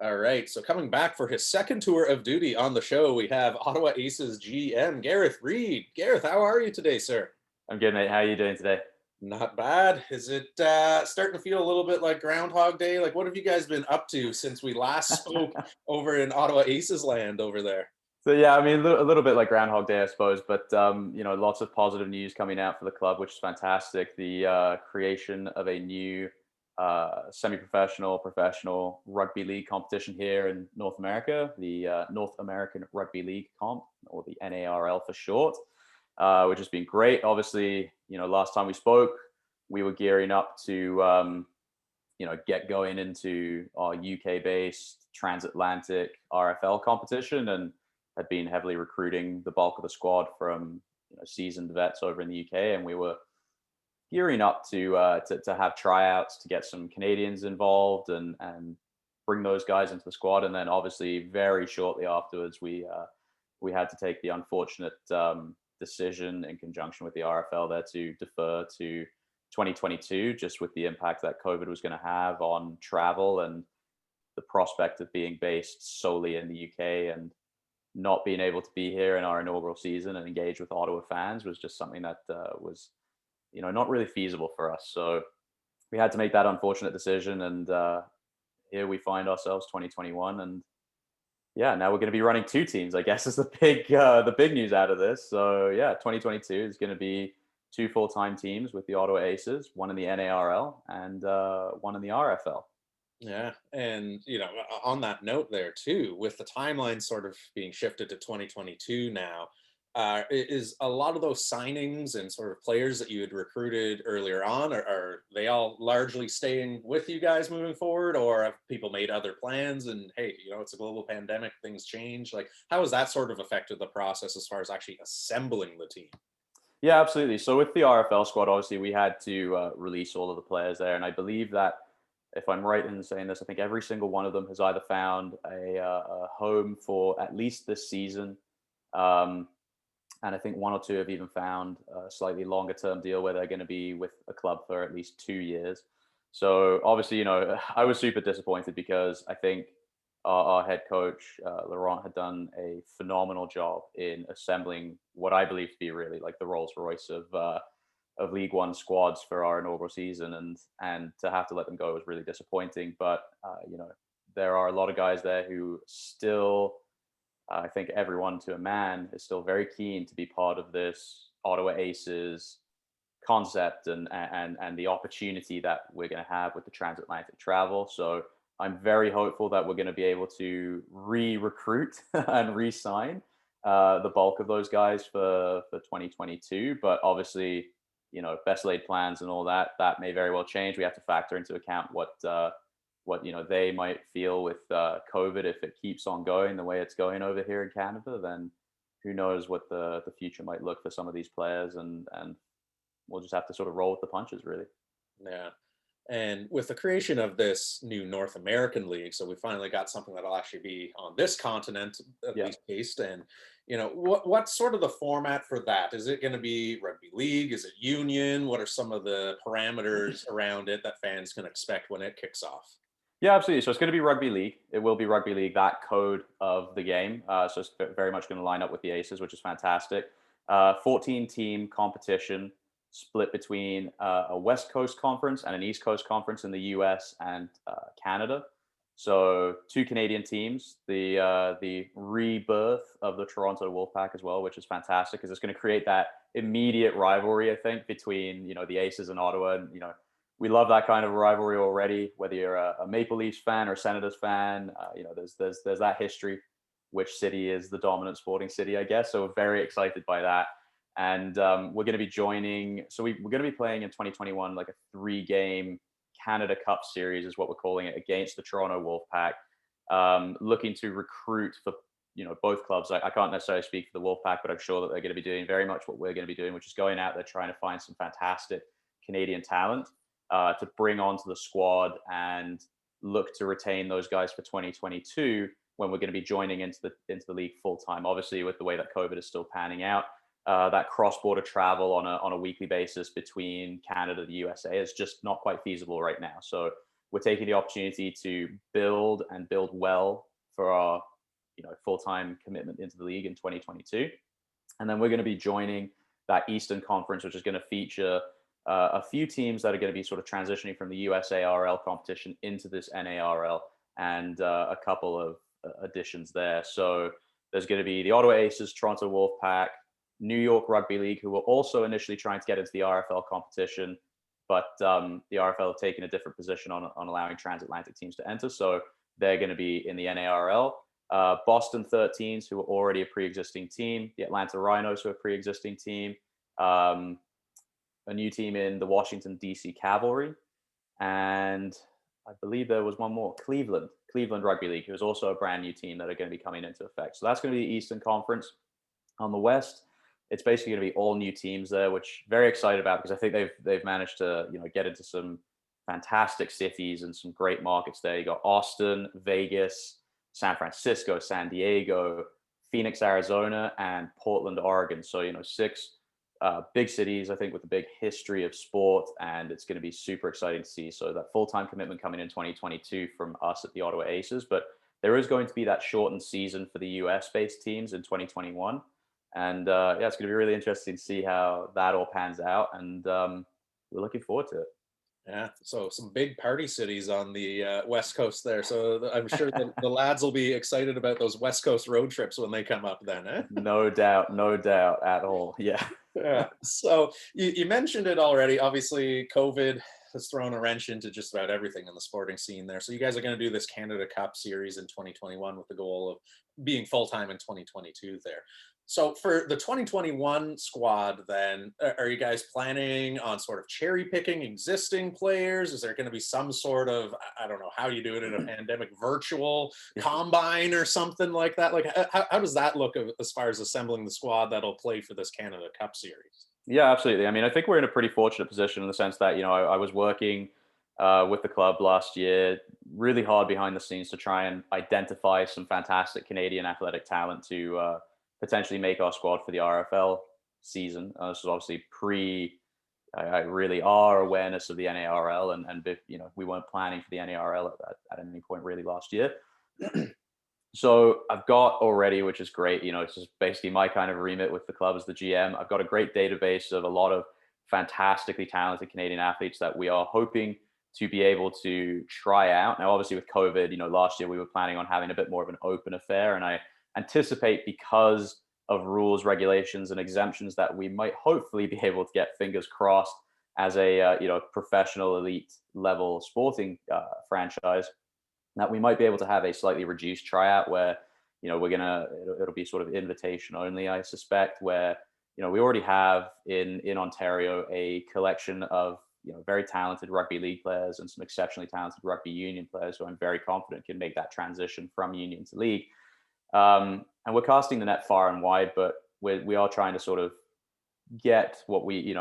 All right. So coming back for his second tour of duty on the show, we have Ottawa Aces GM Gareth Reid. Gareth, how are you today, sir? I'm good, mate. How are you doing today? Not bad. Is it starting to feel a little bit like Groundhog Day? Like, what have you guys been up to since we last spoke over in Ottawa Aces land over there? So yeah, I mean, a little bit like Groundhog Day, I suppose, but lots of positive news coming out for the club, which is fantastic. The creation of a new semi-professional, professional rugby league competition here in North America, the North American Rugby League comp, or the NARL for short, which has been great. Obviously, last time we spoke, we were gearing up to get going into our UK-based transatlantic RFL competition, and had been heavily recruiting the bulk of the squad from seasoned vets over in the UK, and we were gearing up to have tryouts to get some Canadians involved and bring those guys into the squad. And then obviously very shortly afterwards, we had to take the unfortunate decision in conjunction with the RFL there to defer to 2022, just with the impact that COVID was going to have on travel and the prospect of being based solely in the UK and not being able to be here in our inaugural season and engage with Ottawa fans was just something that was, not really feasible for us. So we had to make that unfortunate decision, and here we find ourselves, 2021, and yeah, now we're going to be running two teams, I guess, is the big news out of this. So yeah, 2022 is going to be two full-time teams with the Ottawa Aces, one in the NARL and one in the RFL. Yeah, and on that note there too, with the timeline sort of being shifted to 2022 now, is a lot of those signings and sort of players that you had recruited earlier on, are they all largely staying with you guys moving forward, or have people made other plans? And hey, it's a global pandemic, things change. Like, how has that sort of affected the process as far as actually assembling the team? Yeah, absolutely. So with the RFL squad, obviously we had to release all of the players there, and I believe that, if I'm right in saying this, I think every single one of them has either found a home for at least this season, um, and I think one or two have even found a slightly longer term deal where they're going to be with a club for at least 2 years. So obviously, I was super disappointed because I think our head coach Laurent had done a phenomenal job in assembling what I believe to be really like the Rolls Royce of League One squads for our inaugural season, and to have to let them go was really disappointing. But there are a lot of guys there who still, I think everyone to a man is still very keen to be part of this Ottawa Aces concept and the opportunity that we're going to have with the transatlantic travel. So I'm very hopeful that we're going to be able to re-recruit and re-sign the bulk of those guys for 2022. But obviously, best laid plans and all that may very well change. We have to factor into account what they might feel with COVID. If it keeps on going the way it's going over here in Canada, then who knows what the future might look for some of these players, and we'll just have to sort of roll with the punches, really. Yeah. And with the creation of this new North American League, so we finally got something that'll actually be on this continent, at Yeah. least based. And what's sort of the format for that? Is it going to be rugby league? Is it union? What are some of the parameters around it that fans can expect when it kicks off? Yeah, absolutely. So it's going to be rugby league. It will be rugby league, that code of the game. So it's very much going to line up with the Aces, which is fantastic. 14-team competition split between a West Coast conference and an East Coast conference in the US and Canada. So two Canadian teams, the rebirth of the Toronto Wolfpack as well, which is fantastic because it's going to create that immediate rivalry, I think, between the Aces and Ottawa. And we love that kind of rivalry already. Whether you're a Maple Leafs fan or a Senators fan, there's that history. Which city is the dominant sporting city, I guess. So we're very excited by that. And we're going to be joining. So we're going to be playing in 2021 like a 3-game Canada Cup series, is what we're calling it, against the Toronto Wolfpack. Looking to recruit for both clubs. I can't necessarily speak for the Wolfpack, but I'm sure that they're going to be doing very much what we're going to be doing, which is going out there trying to find some fantastic Canadian talent to bring onto the squad and look to retain those guys for 2022 when we're going to be joining into the league full time. Obviously, with the way that COVID is still panning out, that cross-border travel on a weekly basis between Canada and the USA is just not quite feasible right now. So we're taking the opportunity to build and build well for our, full-time commitment into the league in 2022. And then we're going to be joining that Eastern Conference, which is going to feature a few teams that are going to be sort of transitioning from the USARL competition into this NARL, and a couple of additions there. So there's going to be the Ottawa Aces, Toronto Wolfpack, New York Rugby League, who were also initially trying to get into the RFL competition, but the RFL have taken a different position on allowing transatlantic teams to enter. So they're going to be in the NARL. Boston 13s, who are already a pre-existing team, the Atlanta Rhinos, who are a pre-existing team, a new team in the Washington, D.C. Cavalry, and I believe there was one more, Cleveland Rugby League, who is also a brand new team that are going to be coming into effect. So that's going to be the Eastern Conference. On the West, it's basically going to be all new teams there, which very excited about, because I think they've managed to get into some fantastic cities and some great markets there. You got Austin, Vegas, San Francisco, San Diego, Phoenix, Arizona, and Portland, Oregon. So, 6 big cities, I think, with a big history of sport, and it's going to be super exciting to see. So that full-time commitment coming in 2022 from us at the Ottawa Aces, but there is going to be that shortened season for the US-based teams in 2021. And it's going to be really interesting to see how that all pans out, and we're looking forward to it. Yeah, so some big party cities on the West Coast there. So I'm sure the lads will be excited about those West Coast road trips when they come up then, eh? No doubt at all. Yeah. Yeah. So you mentioned it already. Obviously, COVID has thrown a wrench into just about everything in the sporting scene there. So you guys are going to do this Canada Cup series in 2021 with the goal of being full-time in 2022 there. So for the 2021 squad, then, are you guys planning on sort of cherry picking existing players? Is there going to be some sort of, I don't know how you do it in a pandemic, virtual combine or something like that? Like, how does that look as far as assembling the squad that'll play for this Canada Cup series? Yeah, absolutely. I mean, I think we're in a pretty fortunate position in the sense that, I was working with the club last year, really hard behind the scenes to try and identify some fantastic Canadian athletic talent to potentially make our squad for the RFL season. This is obviously really our awareness of the NARL, and we weren't planning for the NARL at any point really last year. So I've got already, which is great, it's just basically my kind of remit with the club as the GM. I've got a great database of a lot of fantastically talented Canadian athletes that we are hoping to be able to try out. Now, obviously with COVID, last year we were planning on having a bit more of an open affair, and I anticipate, because of rules, regulations, and exemptions, that we might hopefully be able to get, fingers crossed, as a professional elite level sporting franchise, that we might be able to have a slightly reduced tryout where it'll be sort of invitation only, I suspect, where we already have in Ontario a collection of very talented rugby league players and some exceptionally talented rugby union players who I'm very confident can make that transition from union to league. And we're casting the net far and wide, but we are trying to sort of get what we,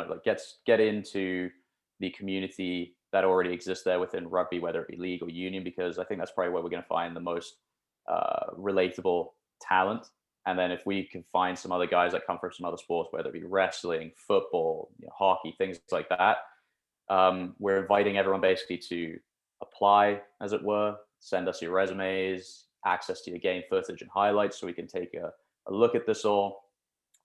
get into the community that already exists there within rugby, whether it be league or union, because I think that's probably where we're going to find the most relatable talent. And then if we can find some other guys that come from some other sports, whether it be wrestling, football, hockey, things like that, we're inviting everyone basically to apply, as it were, send us your resumes, access to your game footage and highlights so we can take a look at this all.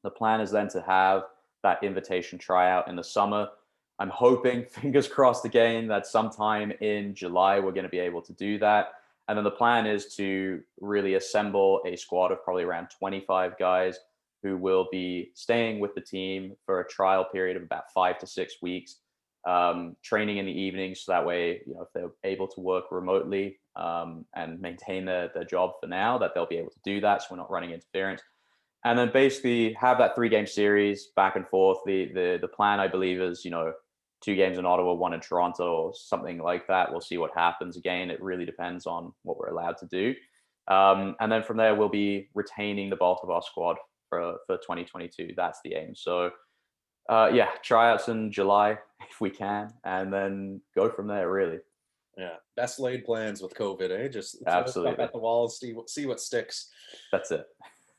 The plan is then to have that invitation tryout in the summer. I'm hoping, fingers crossed again, that sometime in July we're going to be able to do that. And then the plan is to really assemble a squad of probably around 25 guys who will be staying with the team for a trial period of about 5 to 6 weeks, training in the evenings. So that way, if they're able to work remotely and maintain their job for now, that they'll be able to do that. So we're not running interference. And then basically have that 3-game series back and forth. The plan, I believe, is, 2 games in Ottawa, 1 in Toronto, or something like that. We'll see what happens. Again, it really depends on what we're allowed to do. And then from there, we'll be retaining the bulk of our squad for 2022. That's the aim. So tryouts in July if we can, and then go from there, really. Yeah, best laid plans with COVID, eh? Just throw Absolutely stuff at the wall, see what sticks. That's it.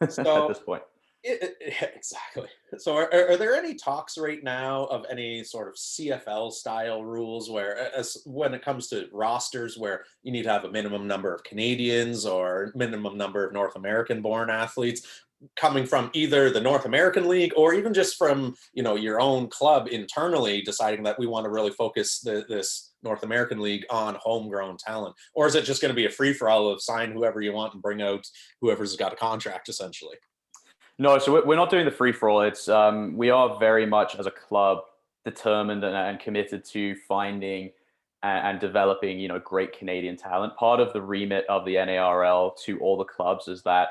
So at this point. Exactly. So, are there any talks right now of any sort of CFL style rules where, as when it comes to rosters, where you need to have a minimum number of Canadians or minimum number of North American born athletes coming from either the North American League or even just from your own club internally, deciding that we want to really focus this North American League on homegrown talent, or is it just going to be a free for all of sign whoever you want and bring out whoever's got a contract essentially? No, so we're not doing the free for all. It's we are very much as a club determined and committed to finding and developing, great Canadian talent. Part of the remit of the NARL to all the clubs is that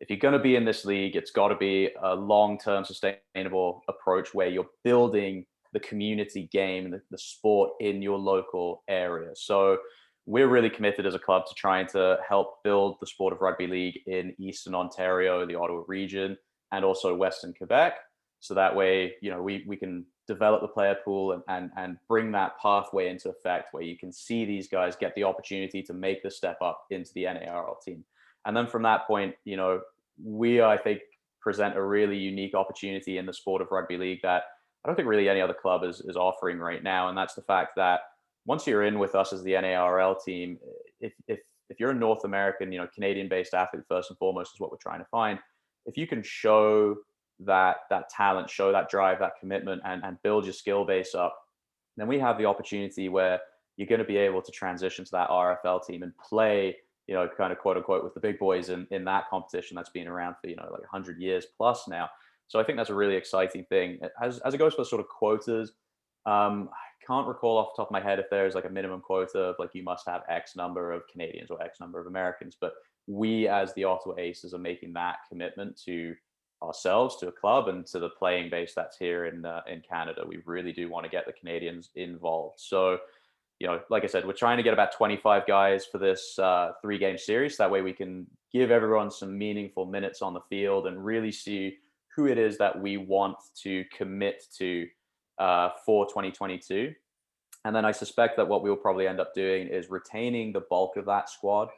if you're going to be in this league, it's got to be a long-term sustainable approach where you're building the community game, the sport in your local area. So we're really committed as a club to trying to help build the sport of rugby league in Eastern Ontario, the Ottawa region, and also Western Quebec. So that way, we can develop the player pool and bring that pathway into effect where you can see these guys get the opportunity to make the step up into the NARL team. And then from that point, we, I think, present a really unique opportunity in the sport of rugby league that I don't think really any other club is offering right now. And that's the fact that once you're in with us as the NARL team, if you're a North American, Canadian-based athlete, first and foremost, is what we're trying to find. If you can show that talent, show that drive, that commitment, and build your skill base up, then we have the opportunity where you're going to be able to transition to that RFL team and play, kind of quote unquote with the big boys in that competition that's been around for, like 100 years plus now. So I think that's a really exciting thing. As it goes for sort of quotas, I can't recall off the top of my head if there's like a minimum quota of like you must have X number of Canadians or X number of Americans, but we as the Ottawa Aces are making that commitment to ourselves, to a club, and to the playing base that's here in Canada. We really do want to get the Canadians involved. So, like I said, we're trying to get about 25 guys for this 3-game series. That way we can give everyone some meaningful minutes on the field and really see who it is that we want to commit to for 2022. And then I suspect that what we'll probably end up doing is retaining the bulk of that squad,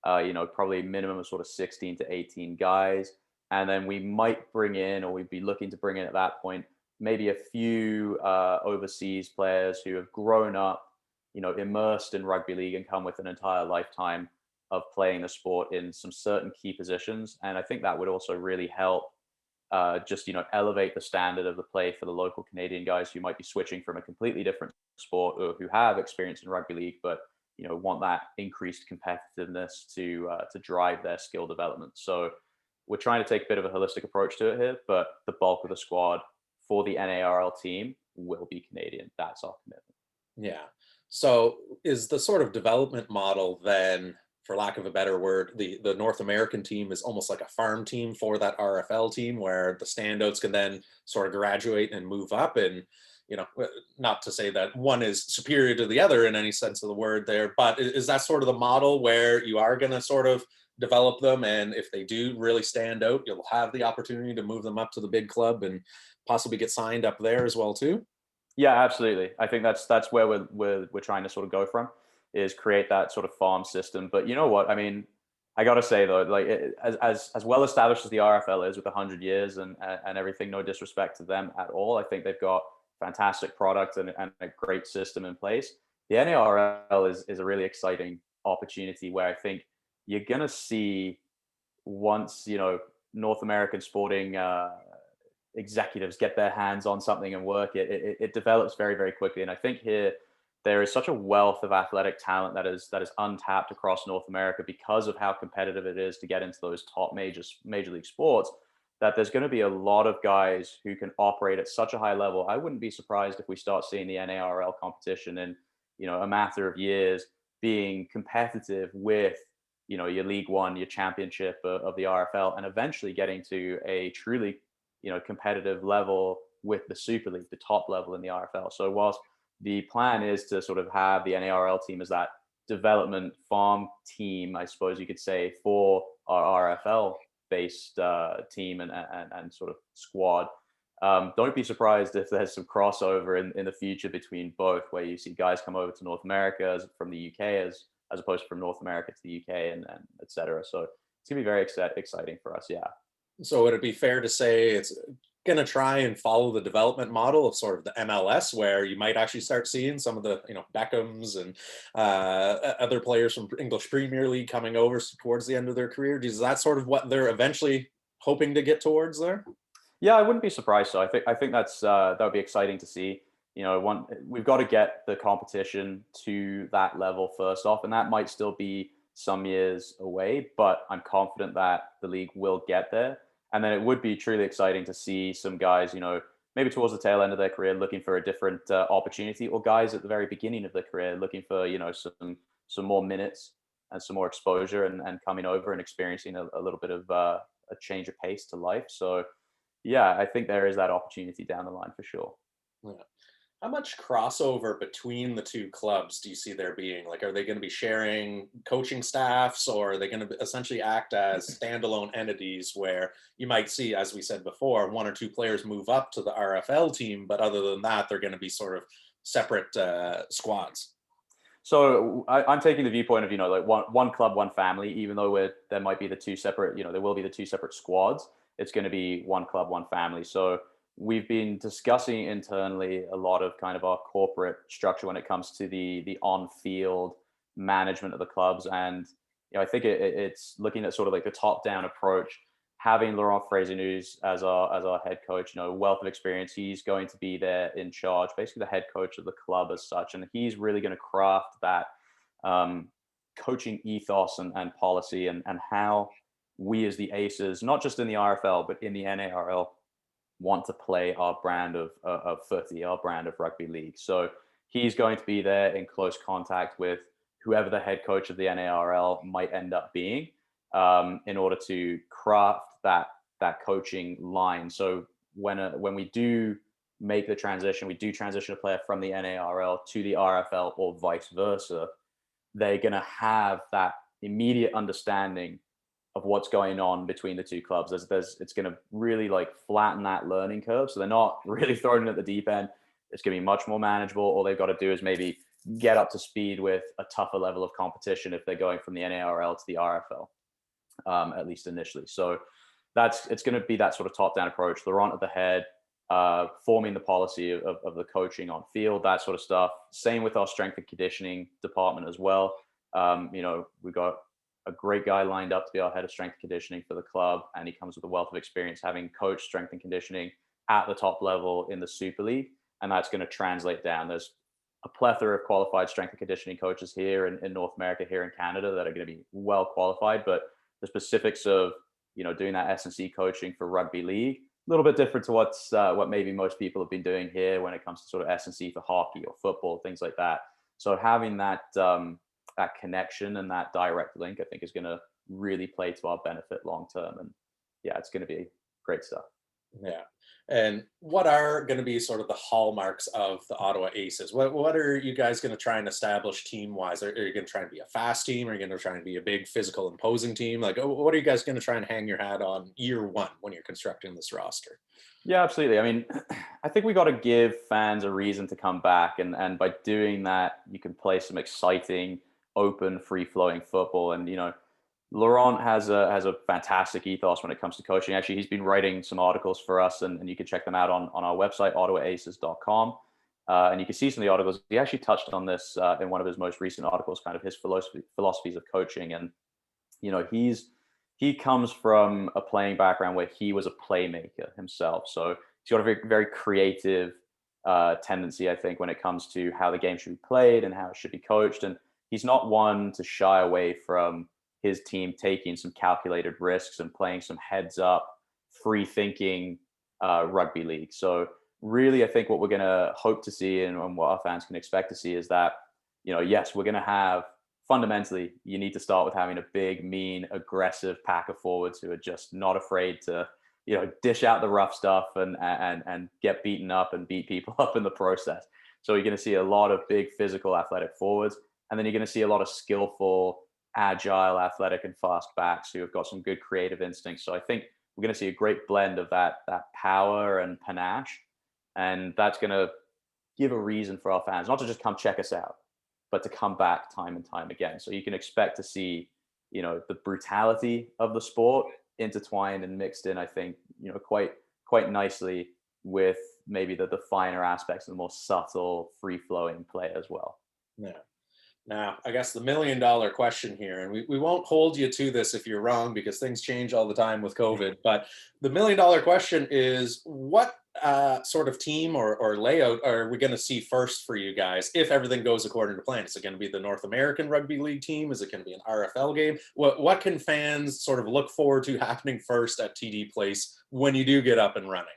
probably a minimum of sort of 16 to 18 guys. And then we might bring in, or we'd be looking to bring in at that point, maybe a few overseas players who have grown up, immersed in rugby league and come with an entire lifetime of playing the sport in some certain key positions. And I think that would also really help just elevate the standard of the play for the local Canadian guys who might be switching from a completely different sport or who have experience in rugby league, but want that increased competitiveness to drive their skill development. So we're trying to take a bit of a holistic approach to it here, but the bulk of the squad for the NARL team will be Canadian. That's our commitment. Yeah. So is the sort of development model then, for lack of a better word, the North American team is almost like a farm team for that RFL team where the standouts can then sort of graduate and move up, and not to say that one is superior to the other in any sense of the word there, but is that sort of the model where you are going to sort of develop them, and if they do really stand out, you'll have the opportunity to move them up to the big club and possibly get signed up there as well too? Yeah, absolutely. I think that's where we're trying to sort of go from, is create that sort of farm system. But you know what? I mean, I gotta say though, like as well established as the RFL is with 100 years and everything, no disrespect to them at all. I think they've got fantastic product and a great system in place. The NARL is a really exciting opportunity where I think you're gonna see once North American sporting executives get their hands on something and work it develops very, very quickly. And I think here there is such a wealth of athletic talent that is untapped across North America because of how competitive it is to get into those top major league sports, that there's going to be a lot of guys who can operate at such a high level. I wouldn't be surprised if we start seeing the NARL competition in a matter of years being competitive with your League One, your championship of the RFL, and eventually getting to a truly competitive level with the Super League, the top level in the RFL. So whilst the plan is to sort of have the NARL team as that development farm team, I suppose you could say, for our RFL based team and sort of squad. Don't be surprised if there's some crossover in the future between both, where you see guys come over to North America from the UK as opposed to from North America to the UK and et cetera. So it's gonna be very exciting for us. Yeah. So would it be fair to say it's going to try and follow the development model of sort of the MLS, where you might actually start seeing some of the, Beckhams and other players from English Premier League coming over towards the end of their career? Is that sort of what they're eventually hoping to get towards there? Yeah, I wouldn't be surprised. So I think that would be exciting to see. We've got to get the competition to that level first off, and that might still be some years away. But I'm confident that the league will get there, and then it would be truly exciting to see some guys, maybe towards the tail end of their career, looking for a different opportunity, or guys at the very beginning of their career looking for some more minutes and some more exposure, and coming over and experiencing a little bit of a change of pace to life. So yeah, I think there is that opportunity down the line for sure. Yeah. How much crossover between the two clubs do you see there being? Like, are they going to be sharing coaching staffs, or are they going to essentially act as standalone entities where you might see, as we said before, one or two players move up to the RFL team, but other than that, they're going to be sort of separate squads? So I'm taking the viewpoint of like one club, one family. Even though there might be the two separate, there will be the two separate squads. It's going to be one club, one family. So we've been discussing internally a lot of kind of our corporate structure when it comes to the on field management of the clubs, and I think it's looking at sort of like the top down approach. Having Laurent Fraser-News as our head coach, wealth of experience. He's going to be there in charge, basically the head coach of the club as such, and he's really going to craft that um, coaching ethos and policy, and how we as the Aces, not just in the RFL but in the NARL, want to play our brand of footy, our brand of rugby league. So he's going to be there in close contact with whoever the head coach of the NARL might end up being, in order to craft that coaching line. So when we do make the transition, we do transition a player from the NARL to the RFL or vice versa, they're going to have that immediate understanding of what's going on between the two clubs. It's going to really like flatten that learning curve. So they're not really thrown in at the deep end. It's going to be much more manageable. All they've got to do is maybe get up to speed with a tougher level of competition if they're going from the NARL to the RFL, at least initially. So it's going to be that sort of top down approach. Laurent at the head, forming the policy of the coaching on field, that sort of stuff. Same with our strength and conditioning department as well. We've got a great guy lined up to be our head of strength and conditioning for the club, and he comes with a wealth of experience having coached strength and conditioning at the top level in the Super League, and that's going to translate down. There's a plethora of qualified strength and conditioning coaches here in North America, here in Canada, that are going to be well qualified, but the specifics of doing that S&C coaching for rugby league, a little bit different to what maybe most people have been doing here when it comes to sort of S&C for hockey or football, things like that. So having that connection and that direct link, I think, is going to really play to our benefit long term. And yeah, it's going to be great stuff. Yeah. And what are going to be sort of the hallmarks of the Ottawa Aces? What are you guys going to try and establish team wise? Are you going to try and be a fast team? Are you going to try and be a big physical imposing team? Like, what are you guys going to try and hang your hat on year one when you're constructing this roster? Yeah, absolutely. I mean, I think we got to give fans a reason to come back, and by doing that, you can play some exciting, open, free flowing football. And Laurent has a fantastic ethos when it comes to coaching. Actually, he's been writing some articles for us, and you can check them out on our website, ottawaaces.com. And you can see some of the articles. He actually touched on this in one of his most recent articles, kind of his philosophies of coaching. And he comes from a playing background where he was a playmaker himself. So he's got a very, very creative tendency, I think, when it comes to how the game should be played and how it should be coached. And he's not one to shy away from his team taking some calculated risks and playing some heads up, free thinking rugby league. So really, I think what we're going to hope to see, and what our fans can expect to see, is that, yes, we're going to have, fundamentally, you need to start with having a big, mean, aggressive pack of forwards who are just not afraid to, dish out the rough stuff and get beaten up and beat people up in the process. So you're going to see a lot of big physical athletic forwards, and then you're going to see a lot of skillful, agile, athletic, and fast backs who have got some good creative instincts. So I think we're going to see a great blend of that power and panache, and that's going to give a reason for our fans not to just come check us out, but to come back time and time again. So you can expect to see, the brutality of the sport, intertwined and mixed in, I think, quite nicely with maybe the finer aspects and the more subtle, free flowing play as well. Yeah. Now, I guess the $1 million question here, and we won't hold you to this if you're wrong because things change all the time with COVID, but the $1 million question is what sort of team or layout are we going to see first for you guys if everything goes according to plan? Is it going to be the North American Rugby League team? Is it going to be an RFL game? What can fans sort of look forward to happening first at TD Place when you do get up and running?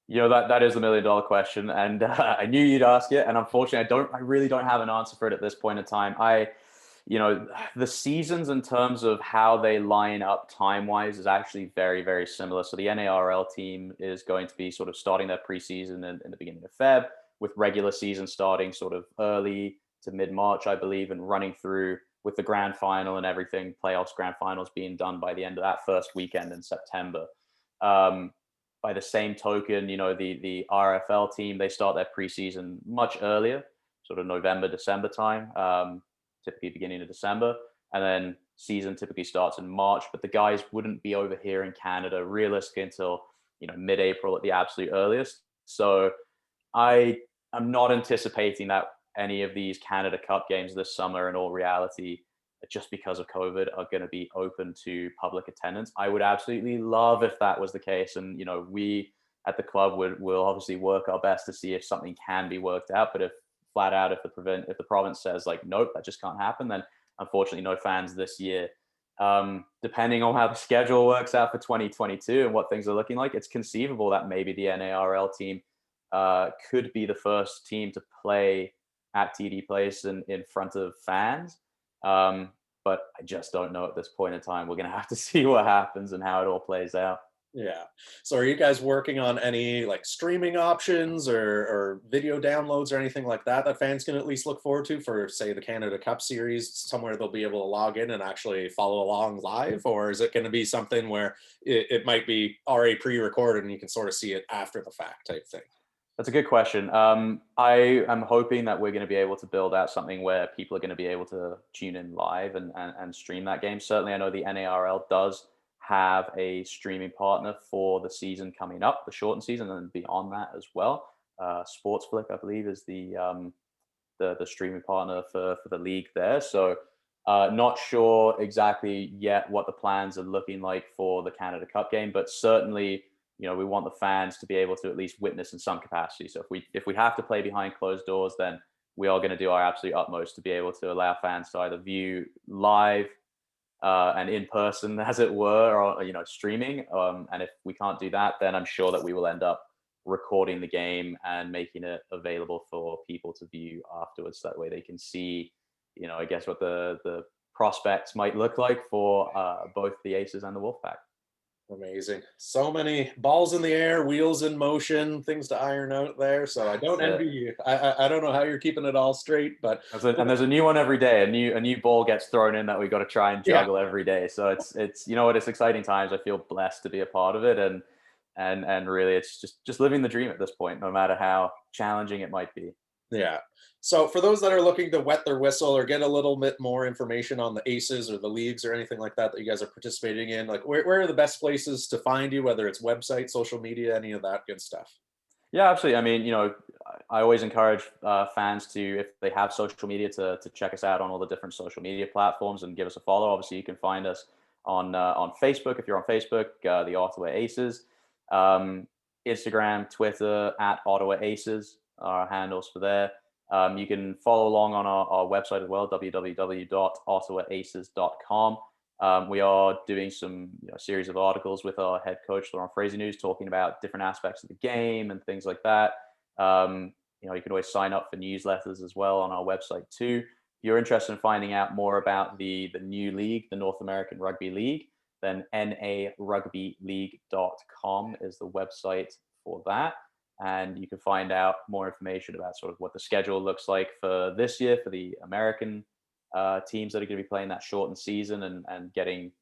That is the $1 million question, and I knew you'd ask it, and unfortunately, I really don't have an answer for it at this point in time. The seasons in terms of how they line up time-wise is actually very, very similar. So the NARL team is going to be sort of starting their preseason in the beginning of Feb, with regular season starting sort of early to mid-March, I believe, and running through with the grand final and everything, playoffs, grand finals being done by the end of that first weekend in September. By the same token, the RFL team, they start their preseason much earlier, sort of November, December time, typically beginning of December. And then season typically starts in March, but the guys wouldn't be over here in Canada realistically until, mid-April at the absolute earliest. So I am not anticipating that any of these Canada Cup games this summer, in all reality, just because of COVID, are going to be open to public attendance. I would absolutely love if that was the case. And, we at the club will obviously work our best to see if something can be worked out. But if the province says like, nope, that just can't happen, then unfortunately no fans this year. Depending on how the schedule works out for 2022 and what things are looking like, it's conceivable that maybe the NARL team could be the first team to play at TD Place in front of fans. But I just don't know at this point in time. We're going to have to see what happens and how it all plays out. Yeah. So are you guys working on any like streaming options or video downloads or anything like that fans can at least look forward to for, say, the Canada Cup series, somewhere they'll be able to log in and actually follow along live? Or is it going to be something where it might be already pre-recorded and you can sort of see it after the fact type thing? That's a good question. I am hoping that we're going to be able to build out something where people are going to be able to tune in live and stream that game. Certainly, I know the NARL does have a streaming partner for the season coming up, the shortened season, and beyond that as well. Sportsflick, I believe, is the streaming partner for the league there. So not sure exactly yet what the plans are looking like for the Canada Cup game, but certainly, we want the fans to be able to at least witness in some capacity. So if we have to play behind closed doors, then we are going to do our absolute utmost to be able to allow fans to either view live and in person, as it were, or streaming. And if we can't do that, then I'm sure that we will end up recording the game and making it available for people to view afterwards. That way they can see, I guess what the prospects might look like for both the Aces and the Wolfpack. Amazing. So many balls in the air, wheels in motion, things to iron out there. So I don't envy you. I don't know how you're keeping it all straight, but there's a new one every day. A new ball gets thrown in that we got to try and juggle every day. So it's it's exciting times. I feel blessed to be a part of it, and really it's just living the dream at this point, no matter how challenging it might be. Yeah. So for those that are looking to wet their whistle or get a little bit more information on the Aces or the leagues or anything like that you guys are participating in, like where are the best places to find you, whether it's website, social media, any of that good stuff? Yeah, absolutely. I mean, I always encourage fans to, if they have social media, to check us out on all the different social media platforms and give us a follow. Obviously, you can find us on Facebook if you're on Facebook, the Ottawa Aces, Instagram, Twitter at Ottawa Aces, our handles for there. You can follow along on our website as well, www.ottawaaces.com. We are doing some series of articles with our head coach, Laurent Fraser News, talking about different aspects of the game and things like that. You can always sign up for newsletters as well on our website too. If you're interested in finding out more about the new league, the North American Rugby League, then narugbyleague.com is the website for that. And you can find out more information about sort of what the schedule looks like for this year for the American teams that are going to be playing that shortened season and getting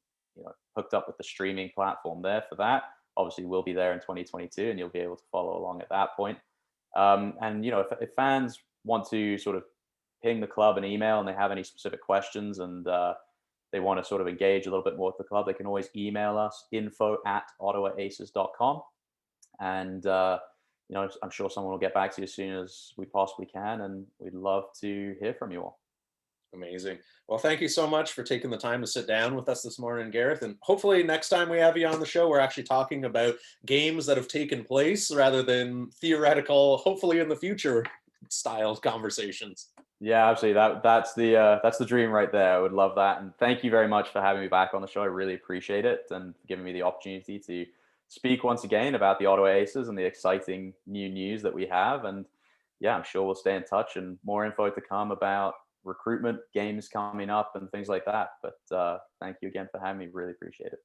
hooked up with the streaming platform there for that. Obviously, we'll be there in 2022, and you'll be able to follow along at that point. And if fans want to sort of ping the club an email and they have any specific questions and they want to sort of engage a little bit more with the club, they can always email us, info@ottawaaces.com. And, I'm sure someone will get back to you as soon as we possibly can. And we'd love to hear from you all. Amazing. Well, thank you so much for taking the time to sit down with us this morning, Gareth. And hopefully next time we have you on the show, we're actually talking about games that have taken place rather than theoretical, hopefully in the future style conversations. Yeah, absolutely. That's the dream right there. I would love that. And thank you very much for having me back on the show. I really appreciate it, and giving me the opportunity to speak once again about the Ottawa Aces and the exciting new news that we have. And yeah, I'm sure we'll stay in touch, and more info to come about recruitment, games coming up, and things like that. But thank you again for having me. Really appreciate it.